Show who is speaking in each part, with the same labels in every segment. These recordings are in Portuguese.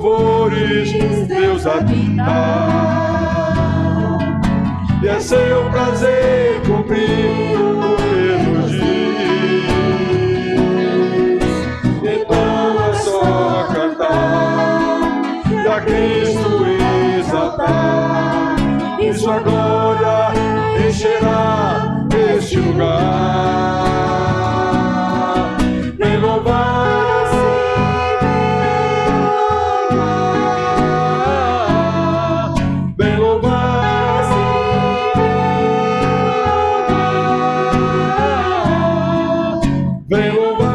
Speaker 1: louvores Deus habitar. E é seu prazer cumprir pelos dias. Então é só cantar e a Cristo exaltar, e sua glória encherá este lugar. Vem louvar, vem louvar, vem louvar.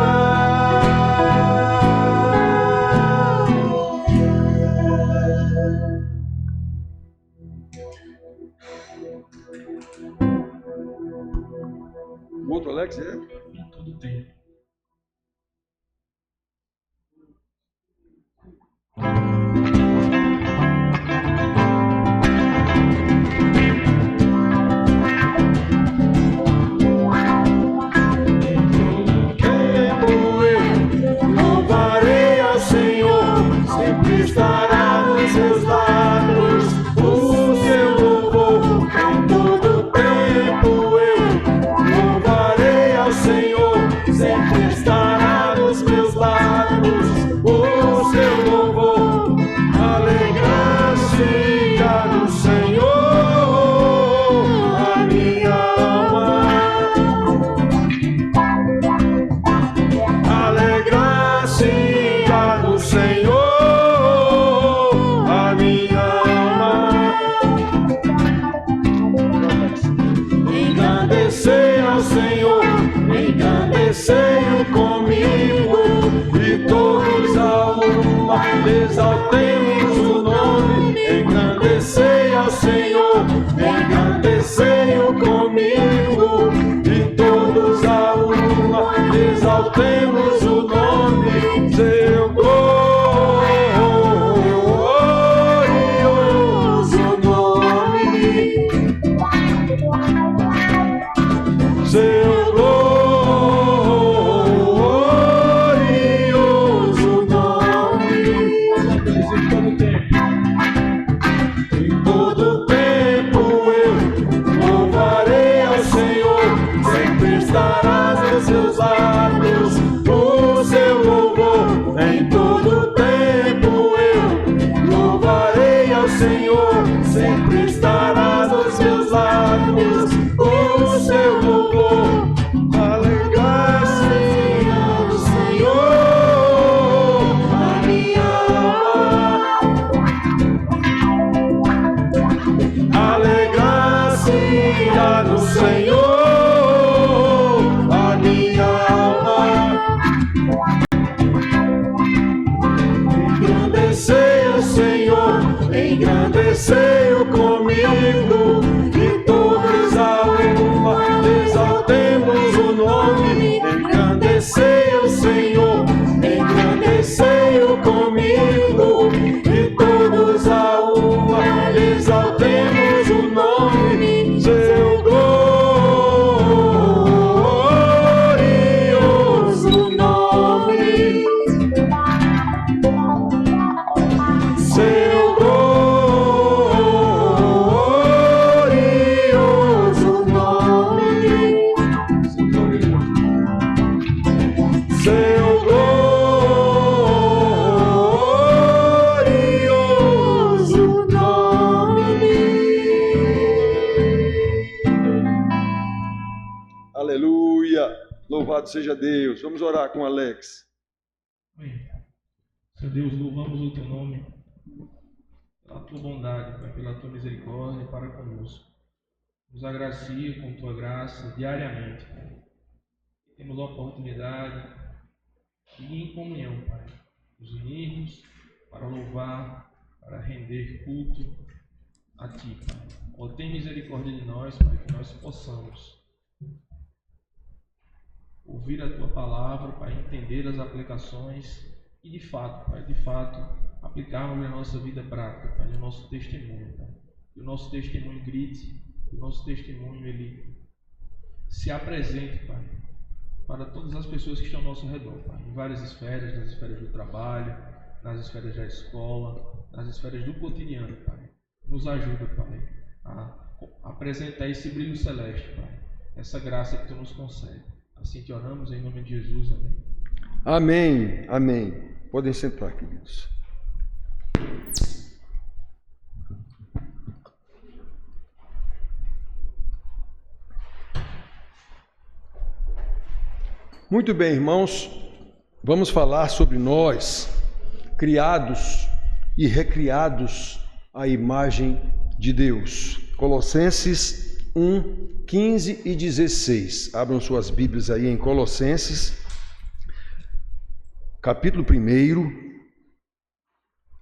Speaker 1: O outro Alex é?
Speaker 2: Em todo tempo.
Speaker 1: Louvarei ao Senhor, sempre estará nos seus lábios o seu louvor. Em todo tempo eu louvarei ao Senhor, sempre estará nos meus lábios o seu louvor. Alegrar-se no Senhor a minha alma. Alegrar-se no Senhor a minha alma. Engrandecer ao Senhor, engrandecei-o comigo, e todos a uma exaltemos o nome. Engrandecei ao Senhor, engrandecei-o comigo, e todos a uma exaltemos o nome. Seu glorioso nome, seu glorioso nome. Em todo tempo eu louvarei ao Senhor, sempre estará nos seus lábios o seu louvor. Em todo tempo eu louvarei ao Senhor, sempre estará nos seus lábios o seu louvor. Alegrar-se no Senhor a minha alma. Alegrar-se no Senhor a minha alma. Engrandecei o Senhor, engrandecei-o comigo, e todos a uma exaltemos o nome. Engrandecei o Senhor, engrandecei-o comigo, e todos a uma exaltemos o nome. Seu glorioso nome, seu glorioso nome, seu glorioso nome. Aleluia! Louvado seja Deus. Vamos orar com Alex.
Speaker 2: Amém. Senhor Deus, louvamos o teu nome pela tua bondade, Pai, pela tua misericórdia para conosco. Nos agracia com tua graça diariamente, Pai. Temos a oportunidade de ir em comunhão, Pai, nos unirmos para louvar, para render culto a Ti, Pai. Ó, tem misericórdia de nós, Pai, que nós possamos ouvir a Tua palavra, Pai, entender as aplicações e, de fato, Pai, aplicarmos na nossa vida prática, Pai, no nosso testemunho, Pai. Que o nosso testemunho grite, que o nosso testemunho, ele se apresente, Pai, para todas as pessoas que estão ao nosso redor, Pai, em várias esferas, nas esferas do trabalho, nas esferas da escola, nas esferas do cotidiano, Pai. Nos ajuda, Pai, a apresentar esse brilho celeste, Pai. Essa graça que Tu nos concede. Assim te oramos em nome de Jesus. Amém.
Speaker 1: Amém. Amém. Podem sentar, queridos. Muito bem, irmãos, vamos falar sobre nós, criados e recriados à imagem de Deus. Colossenses 1, 15 e 16. Abram suas Bíblias aí em Colossenses, capítulo 1.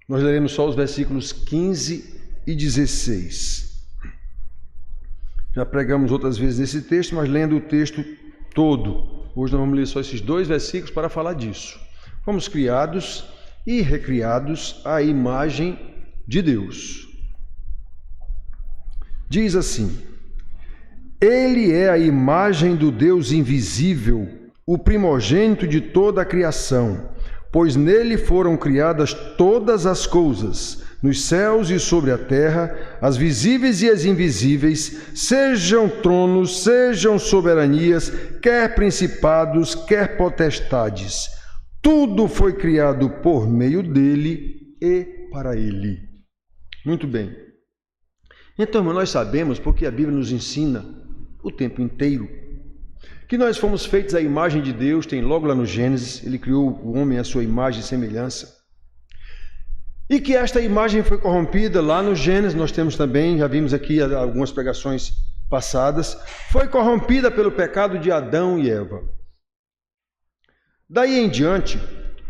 Speaker 1: Nós leremos só os versículos 15 e 16. Já pregamos outras vezes nesse texto, mas lendo o texto todo. Hoje nós vamos ler só esses 2 versículos para falar disso. Fomos criados e recriados à imagem de Deus. Diz assim: Ele é a imagem do Deus invisível, o primogênito de toda a criação, pois nele foram criadas todas as coisas, nos céus e sobre a terra, as visíveis e as invisíveis, sejam tronos, sejam soberanias, quer principados, quer potestades. Tudo foi criado por meio dele e para ele. Muito bem. Então, nós sabemos, porque a Bíblia nos ensina o tempo inteiro, que nós fomos feitos à imagem de Deus. Tem logo lá no Gênesis, ele criou o homem à sua imagem e semelhança. E que esta imagem foi corrompida lá no Gênesis, nós temos também, já vimos aqui algumas pregações passadas, foi corrompida pelo pecado de Adão e Eva. Daí em diante,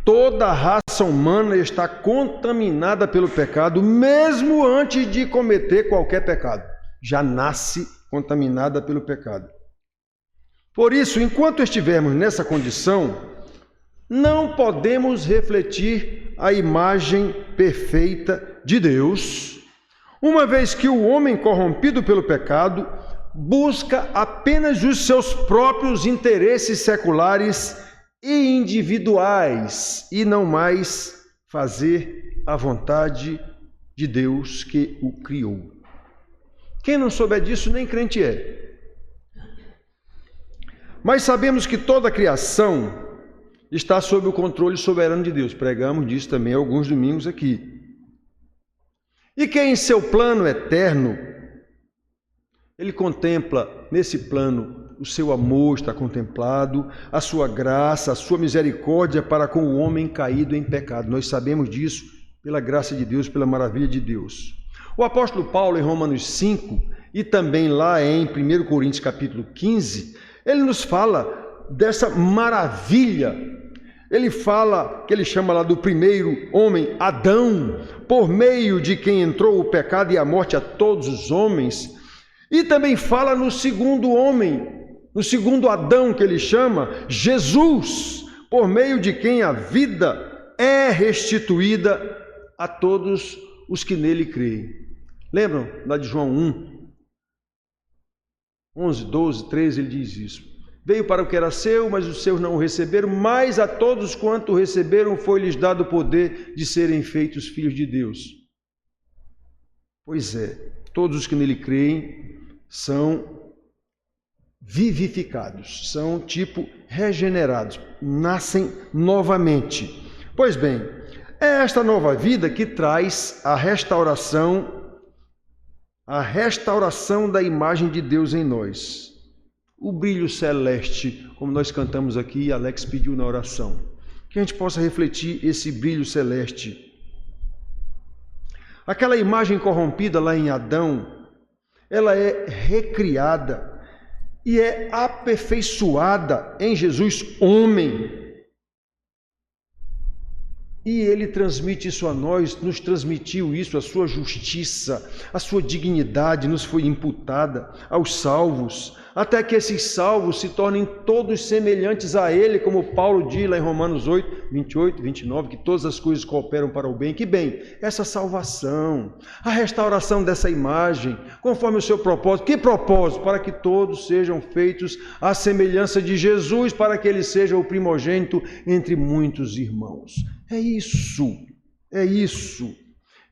Speaker 1: toda a raça humana está contaminada pelo pecado, mesmo antes de cometer qualquer pecado. Já nasce contaminada pelo pecado. Por isso, enquanto estivermos nessa condição, não podemos refletir a imagem perfeita de Deus, uma vez que o homem corrompido pelo pecado busca apenas os seus próprios interesses seculares e individuais e não mais fazer a vontade de Deus que o criou. Quem não souber disso nem crente é. Mas sabemos que toda a criação está sob o controle soberano de Deus. Pregamos disso também alguns domingos aqui. E que em seu plano eterno, ele contempla nesse plano o seu amor está contemplado, a sua graça, a sua misericórdia para com o homem caído em pecado. Nós sabemos disso pela graça de Deus, pela maravilha de Deus. O apóstolo Paulo, em Romanos 5, e também lá em 1 Coríntios capítulo 15, ele nos fala dessa maravilha. Ele fala, que ele chama lá do primeiro homem, Adão, por meio de quem entrou o pecado e a morte a todos os homens. E também fala no segundo homem, no segundo Adão, que ele chama Jesus, por meio de quem a vida é restituída a todos os que nele creem. Lembram lá de João 1, 11, 12, 13, ele diz isso. Veio para o que era seu, mas os seus não o receberam, mas a todos quanto o receberam foi-lhes dado o poder de serem feitos filhos de Deus. Pois é, todos os que nele creem são vivificados, são tipo regenerados, nascem novamente. Pois bem, é esta nova vida que traz a restauração da imagem de Deus em nós. O brilho celeste, como nós cantamos aqui e Alex pediu na oração. Que a gente possa refletir esse brilho celeste. Aquela imagem corrompida lá em Adão, ela é recriada e é aperfeiçoada em Jesus, homem. E ele transmite isso a nós, nos transmitiu isso, a sua justiça, a sua dignidade nos foi imputada aos salvos, até que esses salvos se tornem todos semelhantes a ele, como Paulo diz lá em Romanos 8, 28, 29, que todas as coisas cooperam para o bem. Que bem, essa salvação, a restauração dessa imagem, conforme o seu propósito. Que propósito? Para que todos sejam feitos à semelhança de Jesus, para que ele seja o primogênito entre muitos irmãos. É isso É isso.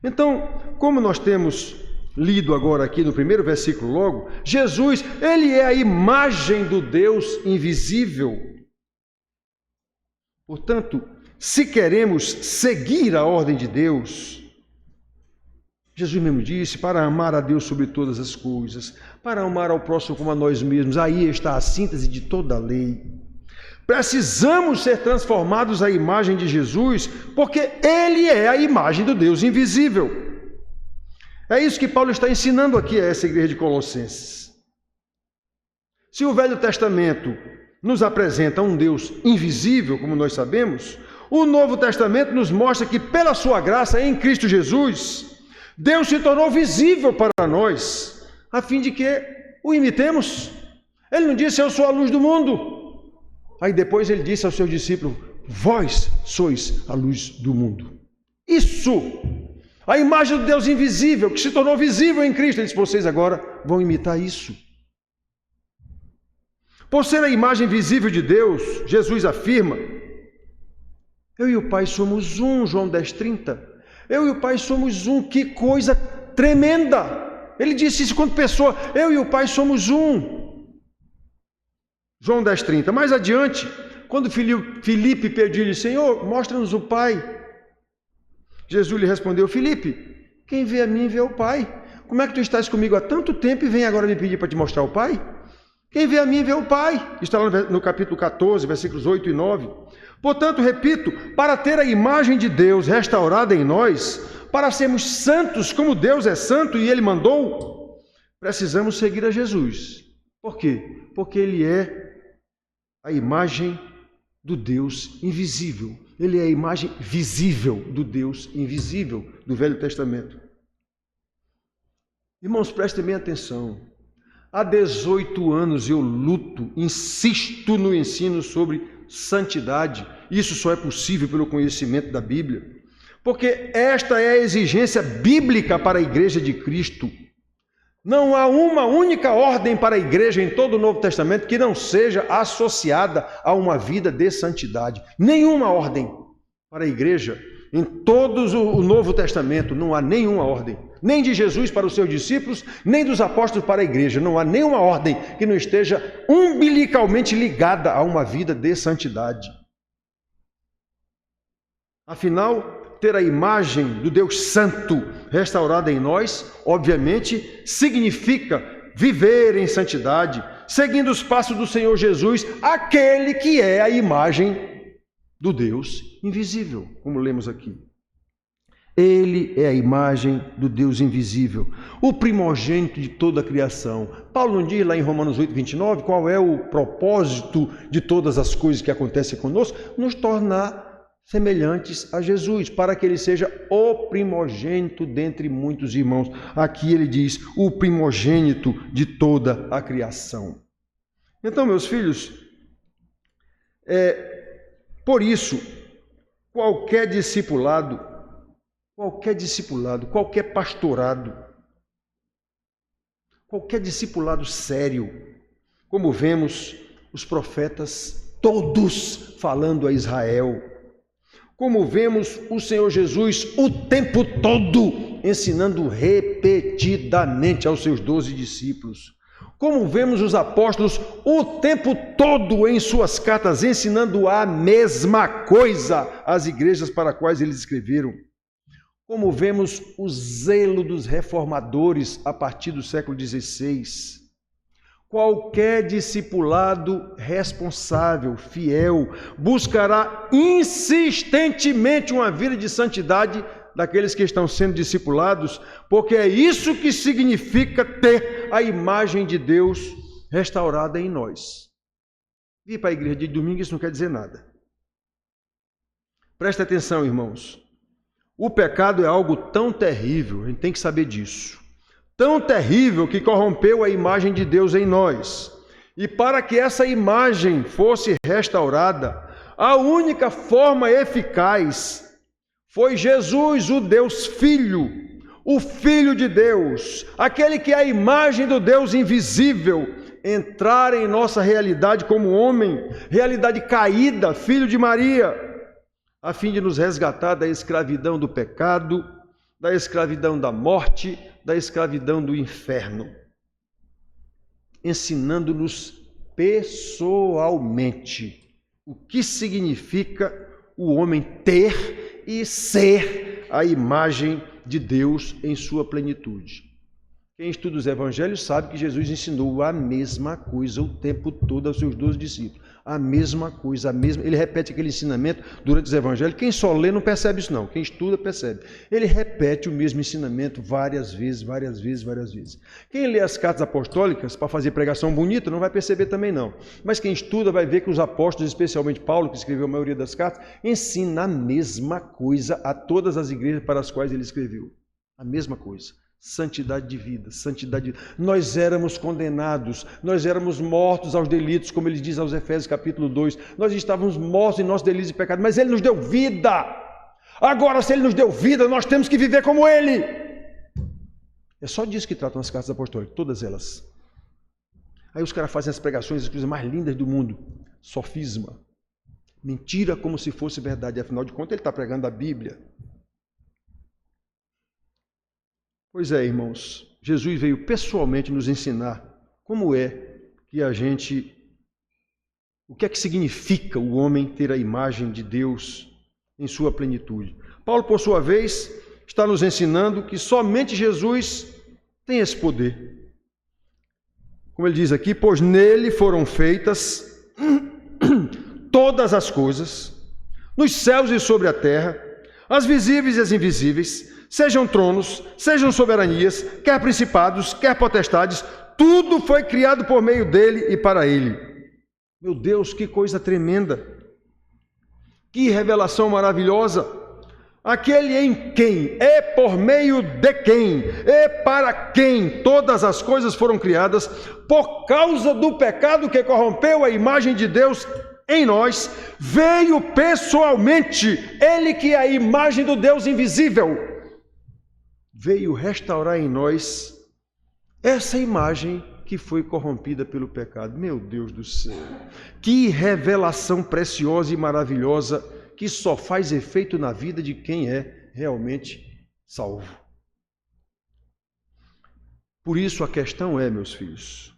Speaker 1: Então, como nós temos lido agora aqui no primeiro versículo logo, Jesus, ele é a imagem do Deus invisível. Portanto, se queremos seguir a ordem de Deus, Jesus mesmo disse, para amar a Deus sobre todas as coisas, para amar ao próximo como a nós mesmos, aí está a síntese de toda a lei. Precisamos ser transformados à imagem de Jesus, porque ele é a imagem do Deus invisível. É isso que Paulo está ensinando aqui a essa igreja de Colossenses. Se o Velho Testamento nos apresenta um Deus invisível, como nós sabemos, o Novo Testamento nos mostra que, pela sua graça em Cristo Jesus, Deus se tornou visível para nós, a fim de que o imitemos. Ele não disse, eu sou a luz do mundo. Aí depois ele disse aos seus discípulos, vós sois a luz do mundo. Isso, a imagem do Deus invisível, que se tornou visível em Cristo. Ele disse, vocês agora vão imitar isso. Por ser a imagem visível de Deus, Jesus afirma, eu e o Pai somos um, João 10:30. Eu e o Pai somos um, que coisa tremenda. Ele disse isso quando pessoa, eu e o Pai somos um. João 10:30. Mais adiante, quando Filipe pediu-lhe, Senhor, mostra-nos o Pai. Jesus lhe respondeu, Filipe, quem vê a mim vê o Pai. Como é que tu estás comigo há tanto tempo e vem agora me pedir para te mostrar o Pai? Quem vê a mim vê o Pai. Está lá no capítulo 14, versículos 8 e 9. Portanto, repito, para ter a imagem de Deus restaurada em nós, para sermos santos como Deus é santo e Ele mandou, precisamos seguir a Jesus. Por quê? Porque Ele é a imagem do Deus invisível. Ele é a imagem visível do Deus invisível do Velho Testamento. Irmãos, prestem bem atenção. Há 18 anos eu luto, insisto no ensino sobre santidade. Isso só é possível pelo conhecimento da Bíblia. Porque esta é a exigência bíblica para a Igreja de Cristo. Não há uma única ordem para a igreja em todo o Novo Testamento que não seja associada a uma vida de santidade. Nenhuma ordem para a igreja em todo o Novo Testamento, não há nenhuma ordem. Nem de Jesus para os seus discípulos, nem dos apóstolos para a igreja. Não há nenhuma ordem que não esteja umbilicalmente ligada a uma vida de santidade. Afinal, ter a imagem do Deus Santo restaurada em nós, obviamente, significa viver em santidade, seguindo os passos do Senhor Jesus, aquele que é a imagem do Deus invisível, como lemos aqui. Ele é a imagem do Deus invisível, o primogênito de toda a criação. Paulo não diz lá em Romanos 8:29 qual é o propósito de todas as coisas que acontecem conosco? Nos tornar semelhantes a Jesus, para que ele seja o primogênito dentre muitos irmãos. Aqui ele diz, o primogênito de toda a criação. Então, meus filhos, por isso, qualquer discipulado, qualquer pastorado, qualquer discipulado sério, como vemos os profetas todos falando a Israel, como vemos o Senhor Jesus o tempo todo ensinando repetidamente aos seus 12 discípulos, como vemos os apóstolos o tempo todo em suas cartas ensinando a mesma coisa às igrejas para as quais eles escreveram, como vemos o zelo dos reformadores a partir do século XVI. Qualquer discipulado responsável, fiel, buscará insistentemente uma vida de santidade daqueles que estão sendo discipulados, porque é isso que significa ter a imagem de Deus restaurada em nós. Vir para a igreja de domingo, isso não quer dizer nada. Preste atenção, irmãos. O pecado é algo tão terrível, a gente tem que saber disso. Tão terrível que corrompeu a imagem de Deus em nós. E para que essa imagem fosse restaurada, a única forma eficaz foi Jesus, o Deus Filho, o Filho de Deus, aquele que é a imagem do Deus invisível, entrar em nossa realidade como homem, realidade caída, filho de Maria, a fim de nos resgatar da escravidão do pecado, da escravidão da morte, da escravidão do inferno, ensinando-nos pessoalmente o que significa o homem ter e ser a imagem de Deus em sua plenitude. Quem estuda os evangelhos sabe que Jesus ensinou a mesma coisa o tempo todo aos seus 12 discípulos. A mesma coisa, ele repete aquele ensinamento durante os evangelhos. Quem só lê não percebe isso não, quem estuda percebe. Ele repete o mesmo ensinamento várias vezes. Quem lê as cartas apostólicas para fazer pregação bonita não vai perceber também não. Mas quem estuda vai ver que os apóstolos, especialmente Paulo, que escreveu a maioria das cartas, ensina a mesma coisa a todas as igrejas para as quais ele escreveu. A mesma coisa. Santidade de vida, santidade de vida. Nós éramos condenados, nós éramos mortos aos delitos, como ele diz aos Efésios capítulo 2. Nós estávamos mortos em nossos delitos e pecados, mas ele nos deu vida. Agora, se ele nos deu vida, nós temos que viver como ele. É só disso que tratam as cartas apostólicas, todas elas. Aí os caras fazem as pregações, as coisas mais lindas do mundo. Sofisma. Mentira como se fosse verdade, afinal de contas ele está pregando a Bíblia. Pois é, irmãos, Jesus veio pessoalmente nos ensinar como é que o que é que significa o homem ter a imagem de Deus em sua plenitude. Paulo, por sua vez, está nos ensinando que somente Jesus tem esse poder. Como ele diz aqui, pois nele foram feitas todas as coisas, nos céus e sobre a terra, as visíveis e as invisíveis, sejam tronos, sejam soberanias, quer principados, quer potestades, tudo foi criado por meio dele e para ele. Meu Deus, que coisa tremenda! Que revelação maravilhosa! Aquele em quem, é por meio de quem, é para quem todas as coisas foram criadas, por causa do pecado que corrompeu a imagem de Deus em nós, veio pessoalmente, ele que é a imagem do Deus invisível, veio restaurar em nós essa imagem que foi corrompida pelo pecado. Meu Deus do céu! Que revelação preciosa e maravilhosa que só faz efeito na vida de quem é realmente salvo. Por isso a questão é, meus filhos,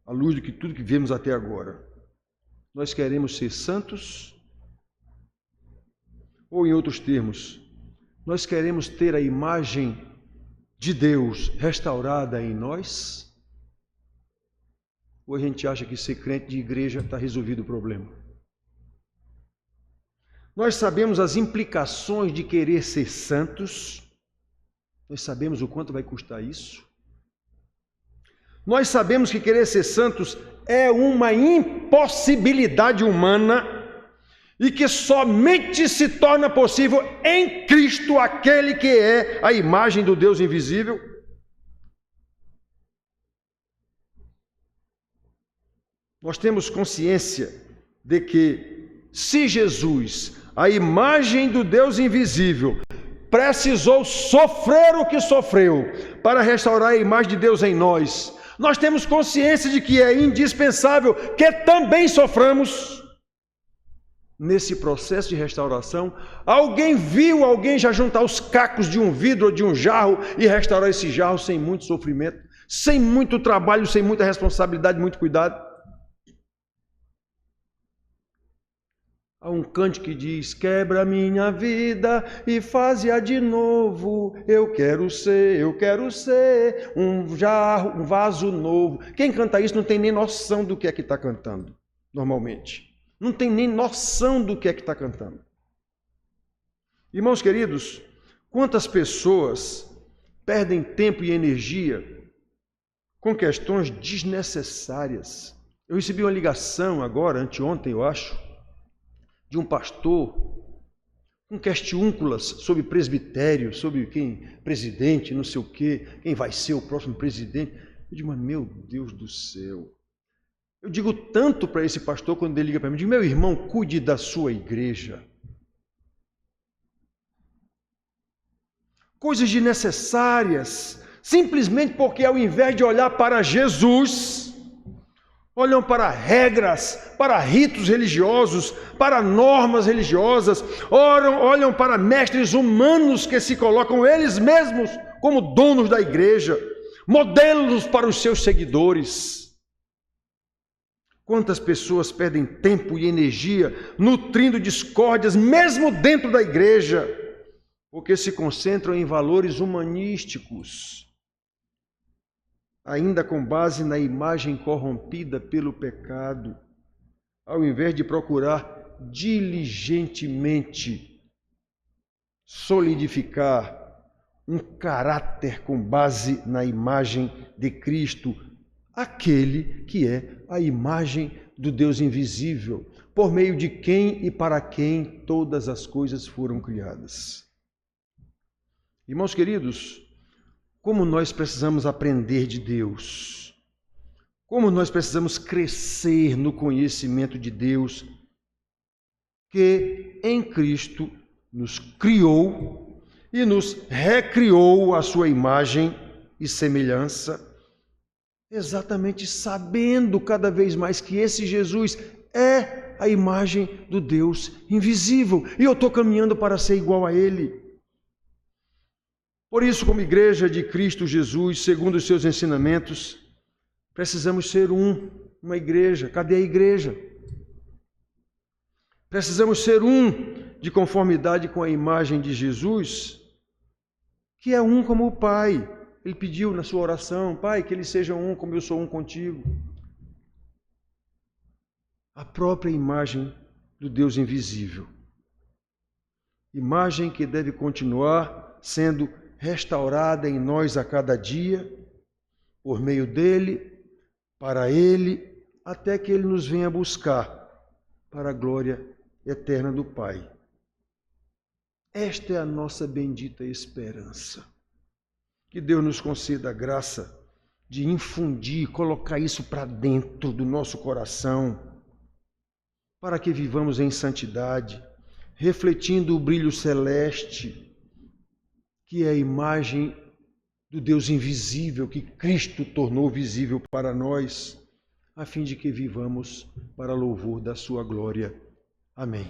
Speaker 1: à luz de tudo que vemos até agora, nós queremos ser santos? Ou, em outros termos, nós queremos ter a imagem de Deus restaurada em nós? Ou a gente acha que ser crente de igreja está resolvido o problema? Nós sabemos as implicações de querer ser santos. Nós sabemos o quanto vai custar isso. Nós sabemos que querer ser santos é uma impossibilidade humana e que somente se torna possível em Cristo, aquele que é a imagem do Deus invisível. Nós temos consciência de que se Jesus, a imagem do Deus invisível, precisou sofrer o que sofreu para restaurar a imagem de Deus em nós, nós temos consciência de que é indispensável que também soframos nesse processo de restauração. Alguém já juntar os cacos de um vidro ou de um jarro e restaurar esse jarro sem muito sofrimento, sem muito trabalho, sem muita responsabilidade, muito cuidado? Há um cântico que diz: quebra a minha vida e faz-a de novo. Eu quero ser um jarro, um vaso novo. Quem canta isso não tem nem noção do que é que está cantando, normalmente. Não tem nem noção do que é que está cantando. Irmãos queridos, quantas pessoas perdem tempo e energia com questões desnecessárias. Eu recebi uma ligação agora, anteontem eu acho, de um pastor com questiúnculas sobre presbitério, sobre quem, presidente, não sei o quê, quem vai ser o próximo presidente. Eu digo, mas meu Deus do céu. Eu digo tanto para esse pastor quando ele liga para mim, eu digo, meu irmão, cuide da sua igreja. Coisas desnecessárias, simplesmente porque ao invés de olhar para Jesus, olham para regras, para ritos religiosos, para normas religiosas, olham para mestres humanos que se colocam eles mesmos como donos da igreja, modelos para os seus seguidores. Quantas pessoas perdem tempo e energia nutrindo discórdias, mesmo dentro da igreja, porque se concentram em valores humanísticos, ainda com base na imagem corrompida pelo pecado, ao invés de procurar diligentemente solidificar um caráter com base na imagem de Cristo, aquele que é a imagem do Deus invisível, por meio de quem e para quem todas as coisas foram criadas. Irmãos queridos, como nós precisamos aprender de Deus, como nós precisamos crescer no conhecimento de Deus, que em Cristo nos criou e nos recriou à sua imagem e semelhança, exatamente sabendo cada vez mais que esse Jesus é a imagem do Deus invisível, e eu estou caminhando para ser igual a Ele. Por isso, como igreja de Cristo Jesus, segundo os seus ensinamentos, precisamos ser uma igreja. Cadê a igreja? Precisamos ser de conformidade com a imagem de Jesus, que é como o Pai. Ele pediu na sua oração: Pai, que eles sejam como eu sou contigo. A própria imagem do Deus invisível. Imagem que deve continuar sendo restaurada em nós a cada dia, por meio dele, para ele, até que ele nos venha buscar para a glória eterna do Pai. Esta é a nossa bendita esperança. Que Deus nos conceda a graça de infundir, colocar isso para dentro do nosso coração, para que vivamos em santidade, refletindo o brilho celeste, que é a imagem do Deus invisível, que Cristo tornou visível para nós, a fim de que vivamos para louvor da sua glória. Amém.